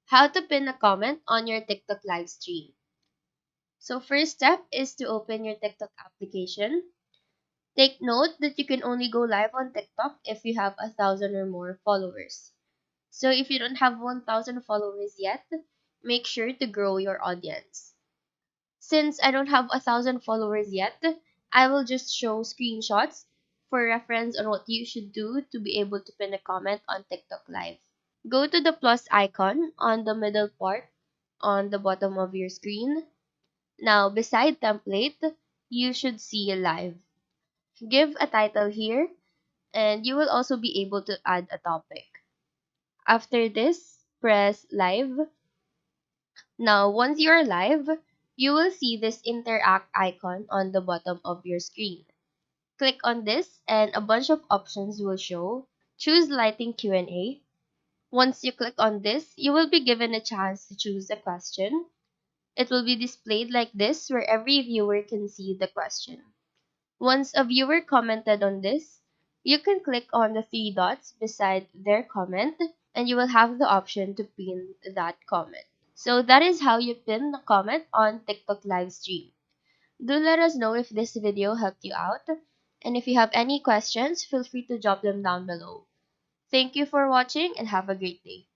How to pin a comment on your TikTok live stream. So first step is to open your TikTok application. Take note that you can only go live on TikTok if you have 1,000 or more followers. So if you don't have 1,000 followers yet, make sure to grow your audience. Since I don't have 1,000 followers yet, I will just show screenshots for reference on what you should do to be able to pin a comment on TikTok live. Go to the plus icon on the middle part on the bottom of your screen. Now, beside template, you should see live. Give a title here, and you will also be able to add a topic. After this, press live. Now, once you are live, you will see this interact icon on the bottom of your screen. Click on this and a bunch of options will show. Choose lighting Q&A. Once you click on this, you will be given a chance to choose a question. It will be displayed like this where every viewer can see the question. Once a viewer commented on this, you can click on the three dots beside their comment and you will have the option to pin that comment. So that is how you pin the comment on TikTok live stream. Do let us know if this video helped you out, and if you have any questions, feel free to drop them down below. Thank you for watching and have a great day.